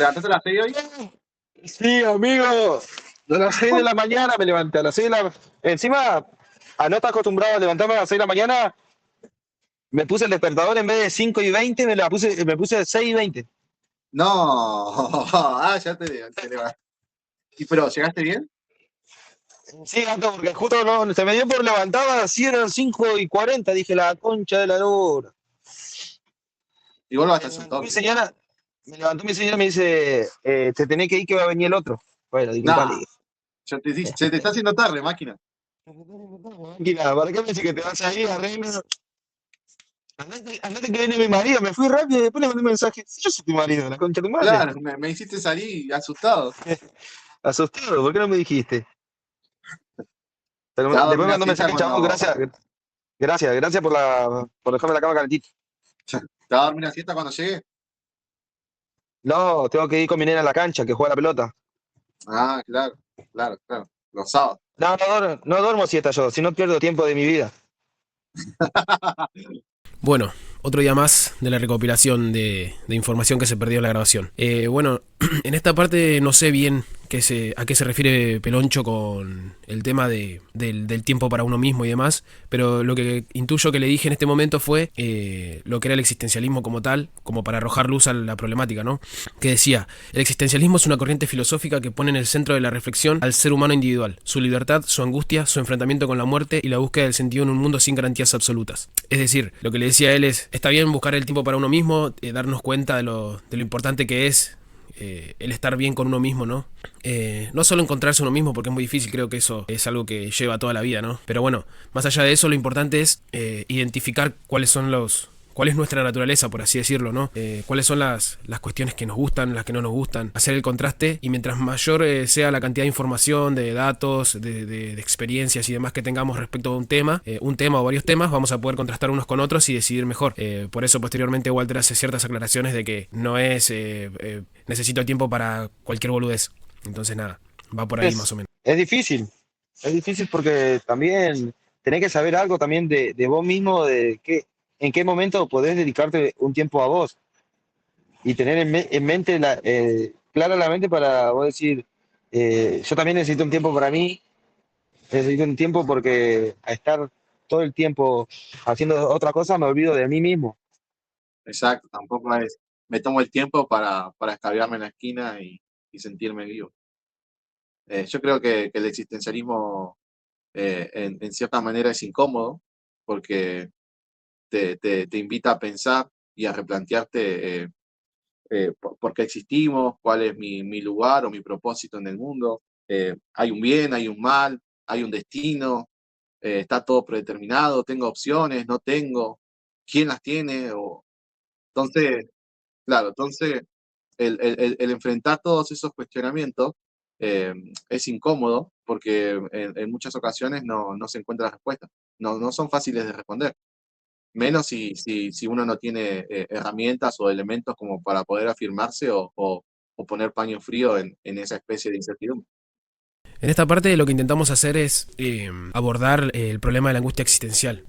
levantaste a las 6 hoy? Sí, amigo. A las 6 de la mañana me levanté. A las 6 de la... Encima, a no estar acostumbrado a levantarme a las 6 de la mañana, me puse el despertador en vez de 5:20, me puse 6:20. No, ya te levantaste. Pero llegaste bien? Sí, gato, porque justo no, se me dio por levantar, así eran 5:40. Dije, la concha de la lora. Igual Me bastante un levantó mi toque. señora, me levantó mi señora y me dice, te tenés que ir que va a venir el otro. Bueno, Nah, disculpale. se te está haciendo tarde, máquina. Máquina, ¿para qué me dice que te vas a ir, reina? Andate que viene mi marido, me fui rápido y después le mandé un mensaje. Si yo soy tu marido, la concha de tu madre. Claro, me hiciste salir asustado. Asustado, ¿por qué no me dijiste? Te va a dormir Después me la mandó un siesta mensaje, chabón, cuando. gracias por dejarme la cama calentita. Te va a dormir la siesta cuando llegue. No, tengo que ir con mi nena a la cancha, que juega la pelota. Ah, claro, claro, claro. Los sábados. No duermo siesta yo, si no pierdo tiempo de mi vida. Bueno, otro día más de la recopilación de información que se perdió en la grabación. Bueno, en esta parte no sé bien a qué se refiere Peloncho con el tema del tiempo para uno mismo y demás, pero lo que intuyo que le dije en este momento fue lo que era el existencialismo como tal, como para arrojar luz a la problemática, ¿no? Que decía, el existencialismo es una corriente filosófica que pone en el centro de la reflexión al ser humano individual, su libertad, su angustia, su enfrentamiento con la muerte y la búsqueda del sentido en un mundo sin garantías absolutas. Es decir, lo que le decía a él es, está bien buscar el tiempo para uno mismo, darnos cuenta de lo importante que es el estar bien con uno mismo, ¿no? No solo encontrarse uno mismo, porque es muy difícil, creo que eso es algo que lleva toda la vida, ¿no? Pero bueno, más allá de eso, lo importante es identificar cuál es nuestra naturaleza, por así decirlo, ¿no? Cuáles son las cuestiones que nos gustan, las que no nos gustan, hacer el contraste y mientras mayor sea la cantidad de información, de datos, de experiencias y demás que tengamos respecto a un tema o varios temas, vamos a poder contrastar unos con otros y decidir mejor. Por eso posteriormente Walter hace ciertas aclaraciones de que no es necesito tiempo para cualquier boludez. Entonces nada, va por ahí más o menos. Es difícil, porque también tenés que saber algo también de vos mismo, en qué momento podés dedicarte un tiempo a vos y tener en mente, clara la mente para vos decir, yo también necesito un tiempo para mí, necesito un tiempo porque a estar todo el tiempo haciendo otra cosa me olvido de mí mismo. Exacto, tampoco es. Me tomo el tiempo para escabearme en la esquina y sentirme vivo. Yo creo que el existencialismo en cierta manera es incómodo porque te invita a pensar y a replantearte por qué existimos, cuál es mi lugar o mi propósito en el mundo. Hay un bien, hay un mal, hay un destino, está todo predeterminado, tengo opciones, no tengo, quién las tiene. Entonces, claro, entonces el enfrentar todos esos cuestionamientos eh, es incómodo porque en muchas ocasiones no se encuentra la respuesta. No son fáciles de responder, menos si uno no tiene herramientas o elementos como para poder afirmarse o poner paño frío en esa especie de incertidumbre. En esta parte lo que intentamos hacer es abordar el problema de la angustia existencial,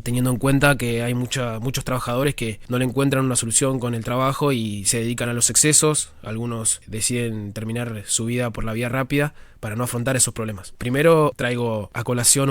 teniendo en cuenta que hay muchos trabajadores que no le encuentran una solución con el trabajo y se dedican a los excesos. Algunos deciden terminar su vida por la vía rápida para no afrontar esos problemas. Primero traigo a colación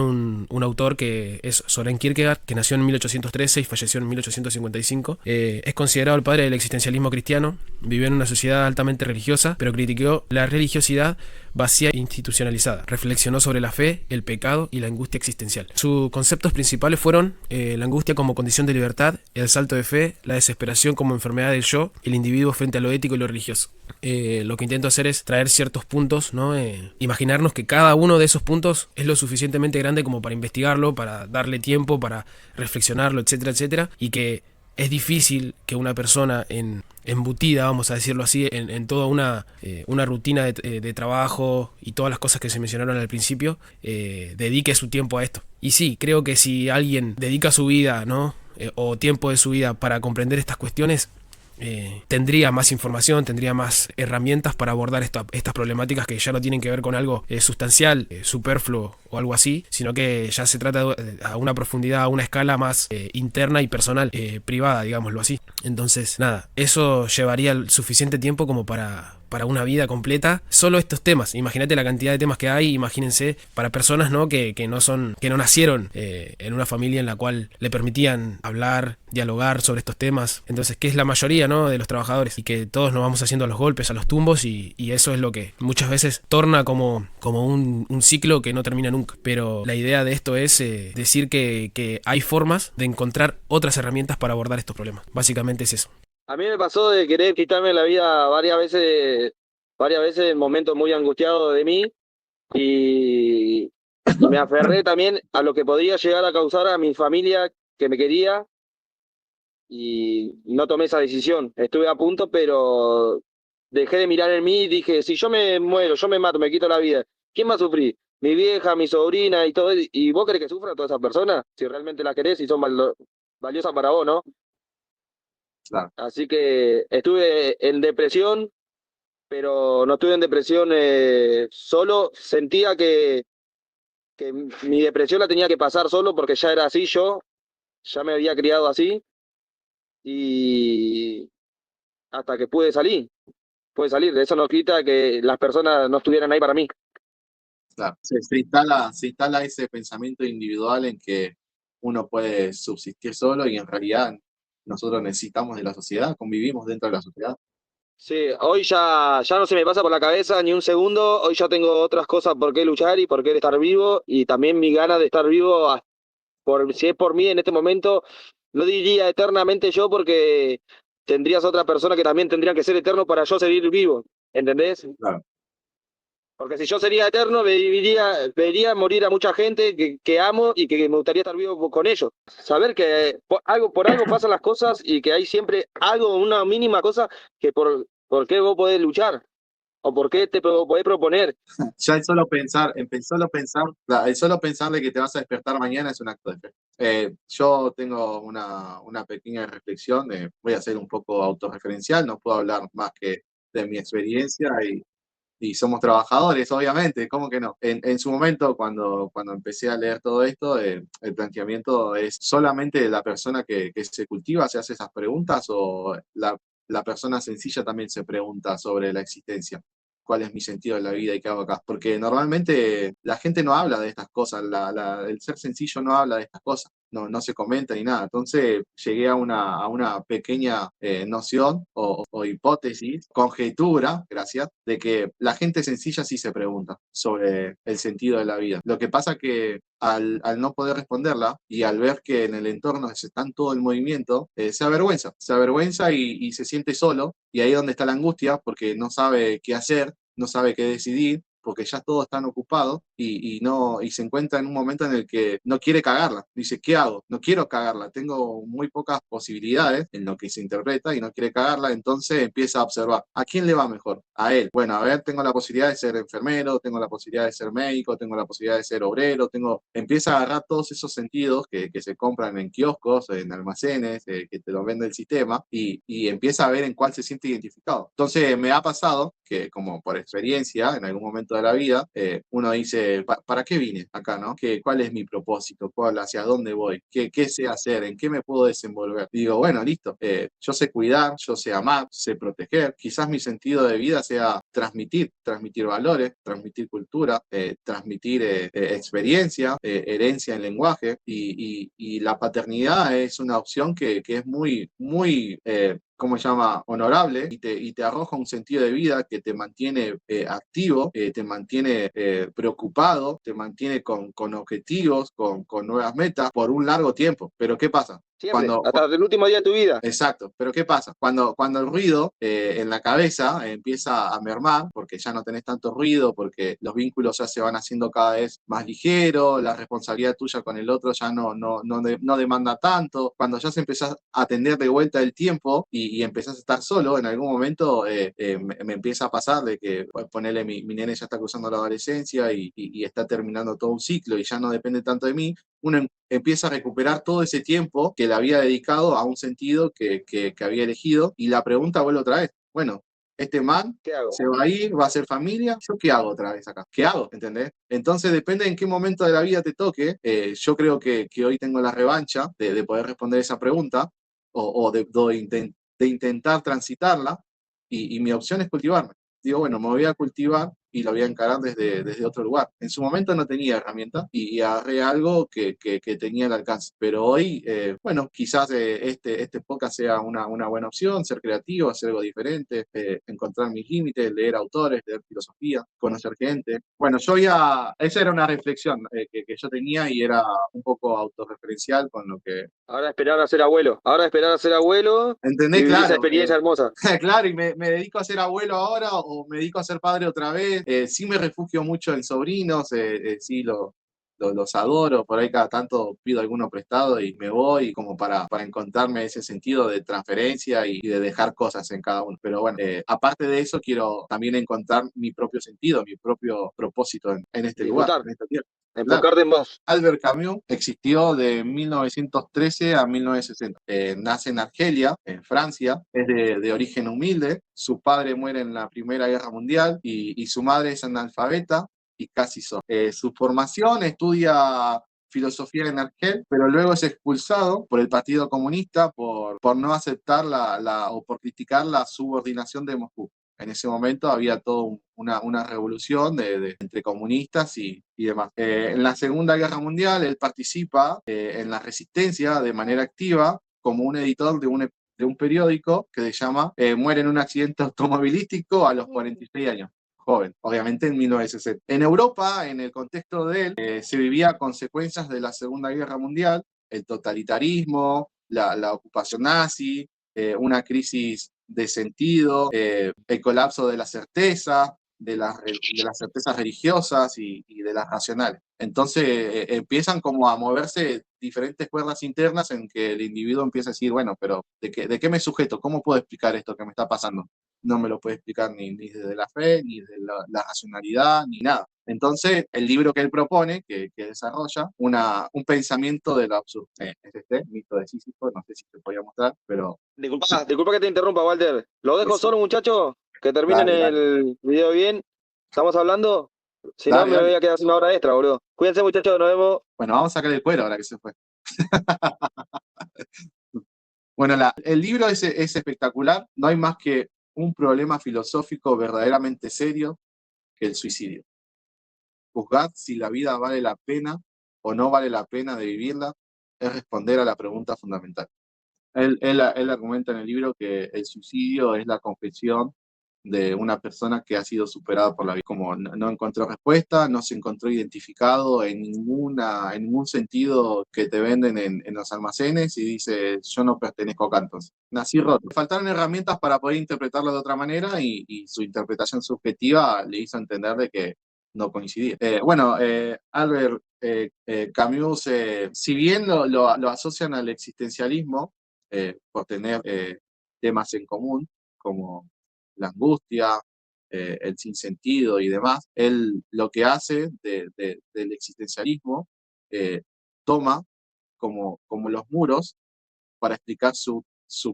un autor que es Søren Kierkegaard, que nació en 1813 y falleció en 1855. Es considerado el padre del existencialismo cristiano. Vivió en una sociedad altamente religiosa, pero criticó la religiosidad vacía e institucionalizada. Reflexionó sobre la fe, el pecado y la angustia existencial. Sus conceptos principales fueron la angustia como condición de libertad, el salto de fe, la desesperación como enfermedad del yo, el individuo frente a lo ético y lo religioso. Lo que intento hacer es traer ciertos puntos, ¿no? Imaginarnos que cada uno de esos puntos es lo suficientemente grande como para investigarlo, para darle tiempo, para reflexionarlo, etcétera, etcétera, y que es difícil que una persona embutida, vamos a decirlo así, en toda una rutina de trabajo y todas las cosas que se mencionaron al principio, dedique su tiempo a esto. Y sí, creo que si alguien dedica su vida, ¿no? O tiempo de su vida para comprender estas cuestiones, tendría más información, tendría más herramientas para abordar estas problemáticas que ya no tienen que ver con algo sustancial, superfluo o algo así, sino que ya se trata a una profundidad, a una escala más interna y personal, privada, digámoslo así. Entonces, nada, eso llevaría el suficiente tiempo como para una vida completa, solo estos temas. Imagínate la cantidad de temas que hay, imagínense para personas, ¿no? que no nacieron en una familia en la cual le permitían hablar, dialogar sobre estos temas. Entonces, que es la mayoría, ¿no? de los trabajadores, y que todos nos vamos haciendo a los golpes, a los tumbos, y eso es lo que muchas veces torna como un ciclo que no termina nunca. Pero la idea de esto es decir que hay formas de encontrar otras herramientas para abordar estos problemas. Básicamente es eso. A mí me pasó de querer quitarme la vida varias veces en momentos muy angustiados de mí y me aferré también a lo que podía llegar a causar a mi familia que me quería y no tomé esa decisión. Estuve a punto, pero dejé de mirar en mí y dije, si yo me muero, yo me mato, me quito la vida, ¿quién va a sufrir? Mi vieja, mi sobrina y todo. ¿Y vos querés que sufra todas esas personas? Si realmente las querés y son valiosas para vos, ¿no? Claro. Así que estuve en depresión, pero no estuve en depresión solo. Sentía que mi depresión la tenía que pasar solo porque ya era así yo, ya me había criado así y hasta que pude salir. Eso no quita que las personas no estuvieran ahí para mí. Claro. Se instala ese pensamiento individual en que uno puede subsistir solo y en realidad nosotros necesitamos de la sociedad, convivimos dentro de la sociedad. Sí, hoy ya no se me pasa por la cabeza ni un segundo, hoy ya tengo otras cosas por qué luchar y por qué estar vivo y también mi ganas de estar vivo, si es por mí en este momento, no diría eternamente yo porque tendrías otra persona que también tendría que ser eterno para yo seguir vivo, ¿entendés? Claro. Porque si yo sería eterno, vería morir a mucha gente que amo y que me gustaría estar vivo con ellos. Saber que por algo pasan las cosas y que hay siempre algo, una mínima cosa que por qué vos podés luchar o por qué te podés proponer. Ya el solo pensar de que te vas a despertar mañana es un acto de fe. Yo tengo una pequeña reflexión, voy a ser un poco autorreferencial, no puedo hablar más que de mi experiencia y somos trabajadores, obviamente, ¿cómo que no? En su momento, cuando empecé a leer todo esto, el planteamiento es solamente la persona que se cultiva, se hace esas preguntas o la persona sencilla también se pregunta sobre la existencia. ¿Cuál es mi sentido de la vida y qué hago acá? Porque normalmente la gente no habla de estas cosas, el ser sencillo no habla de estas cosas, no se comenta ni nada. Entonces llegué a una pequeña noción o hipótesis, conjetura, gracias, de que la gente sencilla sí se pregunta sobre el sentido de la vida. Lo que pasa que al no poder responderla y al ver que en el entorno se está en todo el movimiento, se avergüenza y se siente solo, y ahí es donde está la angustia, porque no sabe qué hacer, no sabe qué decidir, porque ya todos están ocupados y se encuentra en un momento en el que no quiere cagarla. Dice, ¿qué hago? No quiero cagarla, tengo muy pocas posibilidades en lo que se interpreta y no quiere cagarla, entonces empieza a observar, ¿a quién le va mejor? A él. Bueno, a ver, tengo la posibilidad de ser enfermero, tengo la posibilidad de ser médico, tengo la posibilidad de ser obrero, empieza a agarrar todos esos sentidos que se compran en kioscos, en almacenes, que te lo vende el sistema, y empieza a ver en cuál se siente identificado. Entonces me ha pasado que, como por experiencia, en algún momento de la vida, uno dice, ¿para qué vine acá, no? ¿Cuál es mi propósito? ¿Hacia dónde voy? ¿Qué sé hacer? ¿En qué me puedo desenvolver? Y digo, bueno, listo, yo sé cuidar, yo sé amar, sé proteger, quizás mi sentido de vida sea transmitir valores, transmitir cultura, transmitir experiencia, herencia en lenguaje, y la paternidad es una opción que es muy, muy ¿cómo se llama? Honorable, y te arroja un sentido de vida que te mantiene activo, te mantiene preocupado, te mantiene con objetivos, con nuevas metas por un largo tiempo. Pero ¿qué pasa? Siempre, hasta el último día de tu vida. Exacto, pero ¿qué pasa? Cuando el ruido en la cabeza empieza a mermar, porque ya no tenés tanto ruido, porque los vínculos ya se van haciendo cada vez más ligeros, la responsabilidad tuya con el otro ya no demanda tanto, cuando ya se empieza a atender de vuelta el tiempo y empezás a estar solo, en algún momento me empieza a pasar de que, ponele, mi nene ya está cruzando la adolescencia y está terminando todo un ciclo y ya no depende tanto de mí, uno empieza a recuperar todo ese tiempo que le había dedicado a un sentido que había elegido, y la pregunta vuelve otra vez, bueno, este man ¿Qué hago? se va a ir, va a hacer familia, ¿yo qué hago otra vez acá? ¿Qué hago? ¿Entendés? Entonces depende en qué momento de la vida te toque. Yo creo que hoy tengo la revancha de poder responder esa pregunta o de intentar transitarla, y mi opción es cultivarme. Digo, bueno, me voy a cultivar y lo voy a encarar desde otro lugar. En su momento no tenía herramientas y agarré algo que tenía al alcance. Pero hoy, bueno, quizás este podcast sea una buena opción, ser creativo, hacer algo diferente, encontrar mis límites, leer autores, leer filosofía, conocer gente. Bueno, esa era una reflexión que yo tenía, y era un poco autorreferencial con lo que... Ahora esperar a ser abuelo. Ahora esperar a ser abuelo y ¿Entendés? vivir esa Claro. experiencia hermosa. Claro, y me dedico a ser abuelo ahora o me dedico a ser padre otra vez. Sí me refugio mucho en sobrinos, sí los adoro, por ahí cada tanto pido alguno prestado y me voy como para encontrarme ese sentido de transferencia y de dejar cosas en cada uno. Pero bueno, aparte de eso quiero también encontrar mi propio sentido, mi propio propósito en este lugar, Disfrutar, en esta tierra. Claro. enfocarte en vos. Albert Camus existió de 1913 a 1960. Nace en Argelia, en Francia, es de origen humilde. Su padre muere en la Primera Guerra Mundial y su madre es analfabeta y casi sorda. Su formación estudia filosofía en Argel, pero luego es expulsado por el Partido Comunista por no aceptar o por criticar la subordinación de Moscú. En ese momento había toda una revolución entre comunistas y demás. En la Segunda Guerra Mundial él participa en la resistencia de manera activa como un editor de un periódico que se llama Muere en un accidente automovilístico a los 46 años. Joven, obviamente en 1960. En Europa, en el contexto de él, se vivía consecuencias de la Segunda Guerra Mundial, el totalitarismo, la ocupación nazi, una crisis de sentido, el colapso de la certeza, de las certezas religiosas y de las racionales. Entonces empiezan como a moverse diferentes cuerdas internas en que el individuo empieza a decir, bueno, pero ¿de qué me sujeto? ¿Cómo puedo explicar esto que me está pasando? No me lo puede explicar ni desde la fe, ni desde la racionalidad, ni nada. Entonces, el libro que él propone, que desarrolla, un pensamiento de lo absurdo. Es este, mito de Sísifo, no sé si te podía mostrar, pero... Disculpa que te interrumpa, Walter. Lo dejo Eso. solo, muchachos. Que terminen Dale, dale. el video bien. ¿Estamos hablando? Si no, Dale, me voy dale. a quedar sin una hora extra, boludo. Cuídense, muchachos. Nos vemos. Bueno, vamos a sacar el cuero ahora que se fue. Bueno, el libro es espectacular. No hay más que un problema filosófico verdaderamente serio que el suicidio. Juzgar si la vida vale la pena o no vale la pena de vivirla es responder a la pregunta fundamental. Él argumenta en el libro que el suicidio es la confesión de una persona que ha sido superada por la vida. Como no encontró respuesta, no se encontró identificado en ningún sentido que te venden en los almacenes, y dice, yo no pertenezco acá entonces. Nací roto. Faltaron herramientas para poder interpretarlo de otra manera, y su interpretación subjetiva le hizo entender de que no coincidía. Albert Camus, si bien lo asocian al existencialismo, por tener temas en común, como la angustia, el sinsentido y demás, él lo que hace del existencialismo, toma como los muros para explicar su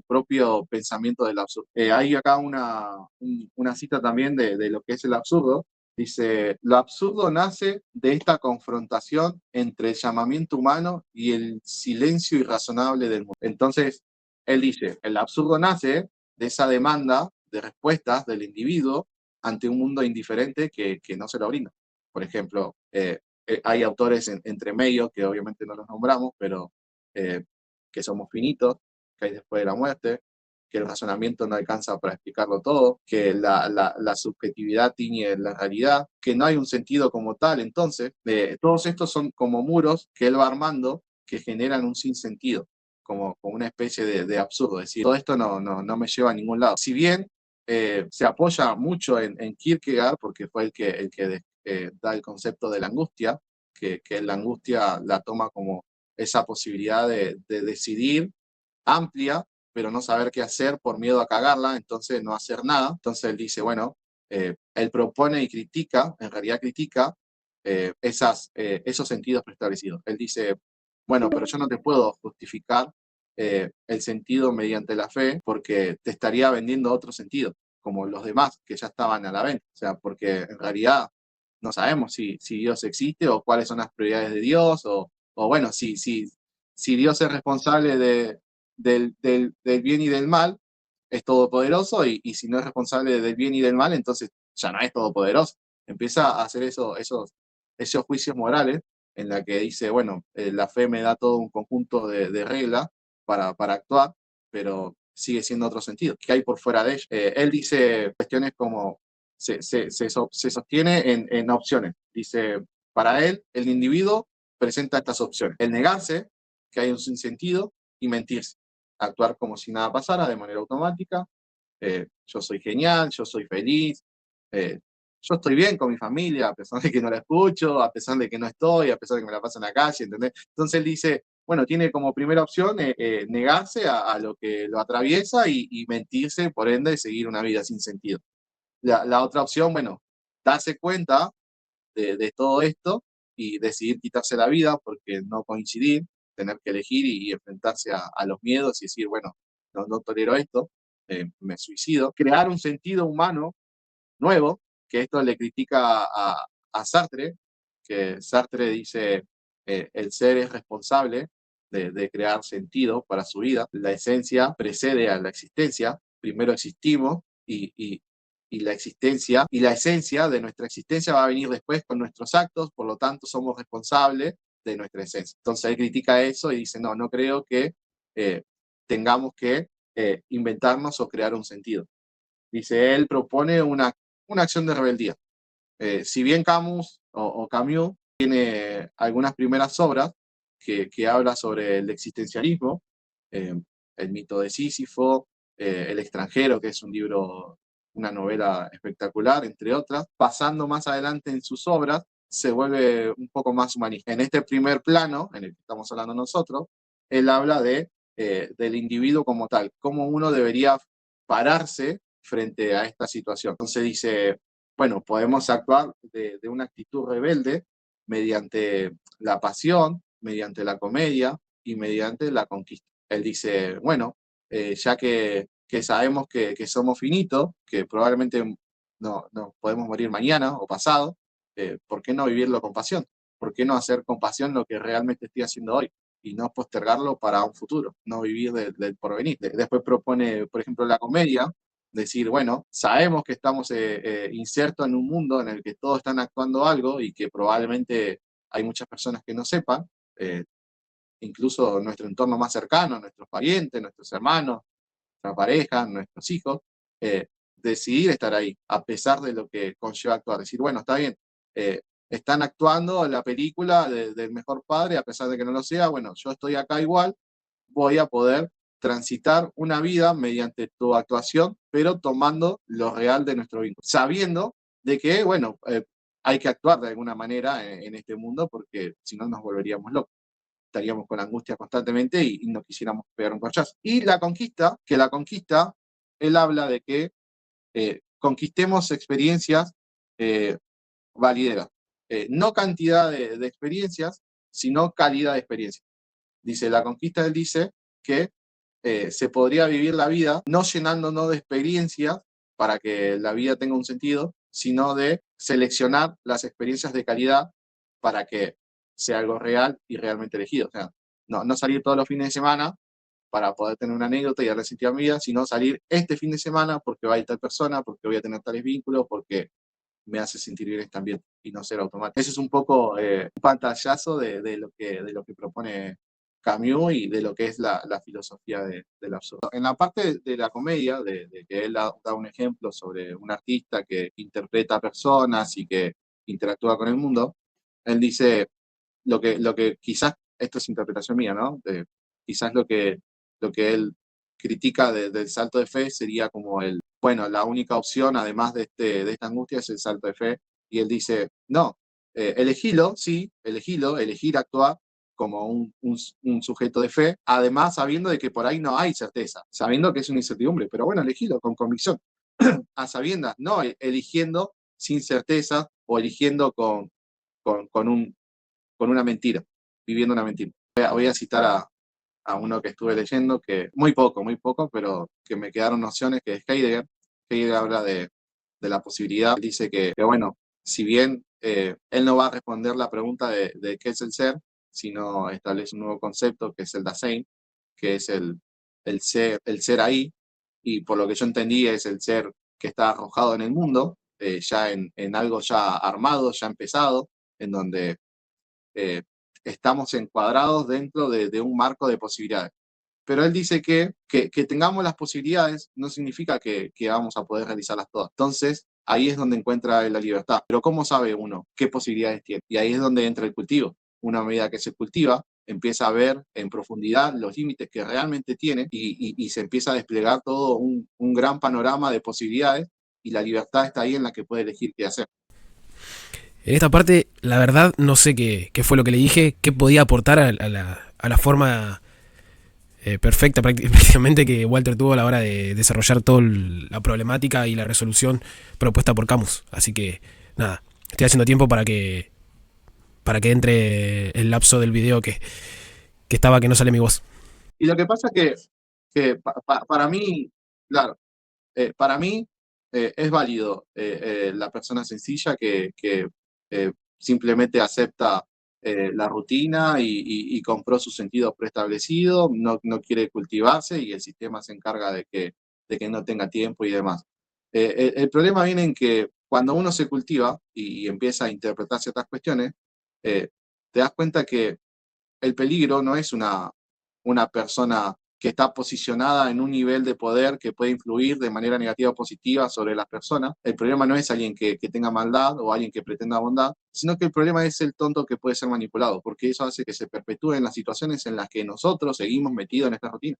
propio pensamiento del absurdo. Hay acá una cita también de lo que es el absurdo. Dice, lo absurdo nace de esta confrontación entre el llamamiento humano y el silencio irrazonable del mundo. Entonces, él dice, el absurdo nace de esa demanda de respuestas del individuo ante un mundo indiferente que no se lo brinda. Por ejemplo, hay autores entre medio, que obviamente no los nombramos, pero que somos finitos, que hay después de la muerte, que el razonamiento no alcanza para explicarlo todo, que la subjetividad tiñe la realidad, que no hay un sentido como tal. Entonces, todos estos son como muros que él va armando que generan un sinsentido, como una especie de absurdo. Es decir, todo esto no me lleva a ningún lado. Si bien se apoya mucho en Kierkegaard, porque fue el que da el concepto de la angustia, que la angustia la toma como esa posibilidad de decidir amplia, pero no saber qué hacer por miedo a cagarla, entonces no hacer nada. Entonces él dice, bueno, él propone y critica, en realidad critica esos sentidos preestablecidos. Él dice, bueno, pero yo no te puedo justificar el sentido mediante la fe porque te estaría vendiendo otro sentido, como los demás que ya estaban a la venta. O sea, porque en realidad no sabemos si Dios existe o cuáles son las prioridades de Dios o bueno, si Dios es responsable del bien y del mal, es todopoderoso y si no es responsable del bien y del mal, entonces ya no es todopoderoso. Empieza a hacer esos juicios morales en la que dice, bueno, la fe me da todo un conjunto de reglas para actuar, pero sigue siendo otro sentido. ¿Qué hay por fuera de ello? Él dice cuestiones como se sostiene en opciones. Dice, para él, el individuo presenta estas opciones. El negarse, que hay un sinsentido, y mentirse. Actuar como si nada pasara de manera automática. Yo soy genial, yo soy feliz, eh, yo estoy bien con mi familia, a pesar de que no la escucho, a pesar de que no estoy, a pesar de que me la paso en la calle, ¿entendés? Entonces él dice, bueno, tiene como primera opción negarse a lo que lo atraviesa y mentirse, por ende, seguir una vida sin sentido. La otra opción, bueno, darse cuenta de todo esto y decidir quitarse la vida porque no coincidir, tener que elegir y enfrentarse a los miedos y decir, bueno, no tolero esto, me suicido. Crear un sentido humano nuevo, que esto le critica a Sartre, que Sartre dice, el ser es responsable de crear sentido para su vida, la esencia precede a la existencia, primero existimos y la existencia y la esencia de nuestra existencia va a venir después con nuestros actos, por lo tanto somos responsables de nuestra esencia. Entonces él critica eso y dice, no creo que tengamos que inventarnos o crear un sentido. Dice, él propone una acción de rebeldía. Si bien Camus o Camus tiene algunas primeras obras que habla sobre el existencialismo, eh, el mito de Sísifo, El extranjero, que es un libro, una novela espectacular, entre otras, pasando más adelante en sus obras, se vuelve un poco más humanista. En este primer plano, en el que estamos hablando nosotros, él habla del individuo como tal, cómo uno debería pararse frente a esta situación. Entonces dice, bueno, podemos actuar de una actitud rebelde mediante la pasión, mediante la comedia y mediante la conquista. Él dice, bueno, ya que sabemos que somos finitos, que probablemente no podemos morir mañana o pasado, ¿por qué no vivirlo con pasión? ¿Por qué no hacer con pasión lo que realmente estoy haciendo hoy? Y no postergarlo para un futuro, no vivir del porvenir. Después propone, por ejemplo, la comedia, decir, bueno, sabemos que estamos insertos en un mundo en el que todos están actuando algo y que probablemente hay muchas personas que no sepan, eh, incluso nuestro entorno más cercano, nuestros parientes, nuestros hermanos, nuestra pareja, nuestros hijos, decidir estar ahí, a pesar de lo que conlleva actuar. Decir, bueno, está bien, están actuando la película del mejor padre, a pesar de que no lo sea, bueno, yo estoy acá igual, voy a poder transitar una vida mediante tu actuación, pero tomando lo real de nuestro vínculo, sabiendo de que, bueno, hay que actuar de alguna manera en este mundo porque si no nos volveríamos locos. Estaríamos con angustia constantemente y no quisiéramos pegar un corchazo. Y la conquista, él habla de que conquistemos experiencias valideras. No cantidad de experiencias, sino calidad de experiencias. Dice, la conquista, él dice que se podría vivir la vida no llenándonos de experiencias para que la vida tenga un sentido, sino de seleccionar las experiencias de calidad para que sea algo real y realmente elegido. O sea, no salir todos los fines de semana para poder tener una anécdota y darle sentido a mi vida, sino salir este fin de semana porque va a ir tal persona, porque voy a tener tales vínculos, porque me hace sentir bien este ambiente y no ser automático. Ese es un poco un pantallazo de lo que propone Camus y de lo que es la filosofía del absurdo. En la parte de la comedia, de que él da un ejemplo sobre un artista que interpreta personas y que interactúa con el mundo, él dice lo que quizás, esto es interpretación mía, ¿no? Quizás lo que él critica del salto de fe sería como bueno, la única opción, además de esta angustia, es el salto de fe. Y él dice, no, elegilo, sí, elegir actuar como un sujeto de fe, además sabiendo de que por ahí no hay certeza, sabiendo que es una incertidumbre, pero bueno, elegilo con convicción, a sabiendas, no eligiendo sin certeza o eligiendo con una mentira, viviendo una mentira. Voy a citar a uno que estuve leyendo, que muy poco, pero que me quedaron nociones, que es Heidegger. Heidegger habla de la posibilidad, dice que, bueno, si bien él no va a responder la pregunta de qué es el ser, sino establece un nuevo concepto que es el Dasein, que es el ser ahí, y por lo que yo entendí es el ser que está arrojado en el mundo, ya en algo ya armado, ya empezado, en donde eh, estamos encuadrados dentro de un marco de posibilidades. Pero él dice que tengamos las posibilidades no significa que vamos a poder realizarlas todas. Entonces, ahí es donde encuentra la libertad. Pero ¿cómo sabe uno qué posibilidades tiene? Y ahí es donde entra el cultivo. Una medida que se cultiva, empieza a ver en profundidad los límites que realmente tiene y se empieza a desplegar todo un gran panorama de posibilidades, y la libertad está ahí en la que puede elegir qué hacer. En esta parte, la verdad, no sé qué fue lo que le dije, qué podía aportar a la forma perfecta prácticamente que Walter tuvo a la hora de desarrollar toda la problemática y la resolución propuesta por Camus. Así que, nada, estoy haciendo tiempo para que entre el lapso del video que no sale mi voz. Y lo que pasa que para mí, claro, para mí es válido la persona sencilla que simplemente acepta la rutina y compró su sentido preestablecido, no quiere cultivarse y el sistema se encarga de que no tenga tiempo y demás. El problema viene en que cuando uno se cultiva y empieza a interpretar ciertas cuestiones, te das cuenta que el peligro no es una persona que está posicionada en un nivel de poder que puede influir de manera negativa o positiva sobre las personas. El problema no es alguien que tenga maldad o alguien que pretenda bondad, sino que el problema es el tonto que puede ser manipulado, porque eso hace que se perpetúen las situaciones en las que nosotros seguimos metidos en esta rutina.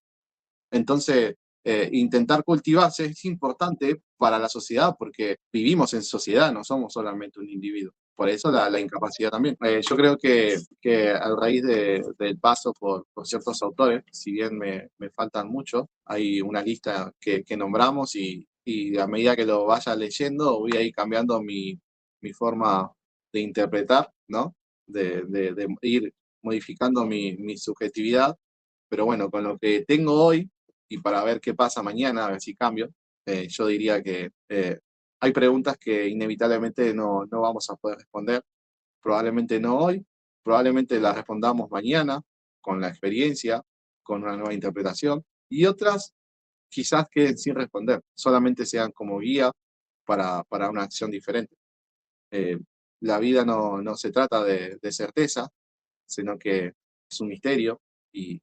Entonces, intentar cultivarse es importante para la sociedad porque vivimos en sociedad, no somos solamente un individuo. Por eso la incapacidad también. Yo creo que a raíz del paso por ciertos autores, si bien me faltan muchos, hay una lista que nombramos y a medida que lo vaya leyendo voy a ir cambiando mi forma de interpretar, ¿no? De ir modificando mi subjetividad. Pero bueno, con lo que tengo hoy, y para ver qué pasa mañana, a ver si cambio, yo diría que hay preguntas que inevitablemente no vamos a poder responder, probablemente no hoy, probablemente las respondamos mañana, con la experiencia, con una nueva interpretación, y otras quizás queden sin responder, solamente sean como guía para una acción diferente. Eh, la vida no se trata de certeza, sino que es un misterio y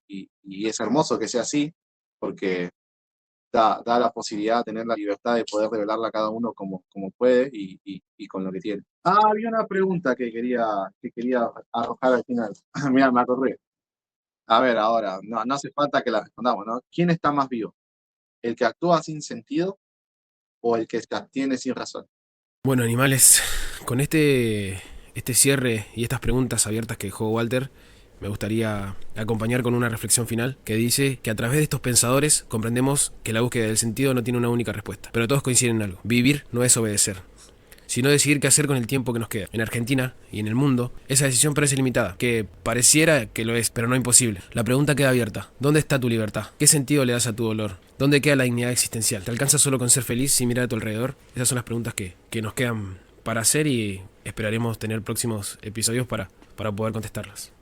es hermoso que sea así, porque da la posibilidad de tener la libertad de poder revelarla a cada uno como puede y con lo que tiene. Había una pregunta que quería arrojar al final. Mira, me acordé. A ver, ahora, no hace falta que la respondamos, ¿no? ¿Quién está más vivo? ¿El que actúa sin sentido o el que se abstiene sin razón? Bueno, animales, con este cierre y estas preguntas abiertas que dejó Walter, me gustaría acompañar con una reflexión final que dice que a través de estos pensadores comprendemos que la búsqueda del sentido no tiene una única respuesta, pero todos coinciden en algo: vivir no es obedecer, sino decidir qué hacer con el tiempo que nos queda. En Argentina y en el mundo, esa decisión parece limitada, que pareciera que lo es, pero no imposible. La pregunta queda abierta: ¿dónde está tu libertad? ¿Qué sentido le das a tu dolor? ¿Dónde queda la dignidad existencial? ¿Te alcanza solo con ser feliz sin mirar a tu alrededor? Esas son las preguntas que nos quedan para hacer y esperaremos tener próximos episodios para poder contestarlas.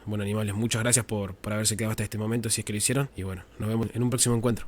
Bueno, animales, muchas gracias por haberse quedado hasta este momento, si es que lo hicieron, y bueno, nos vemos en un próximo encuentro.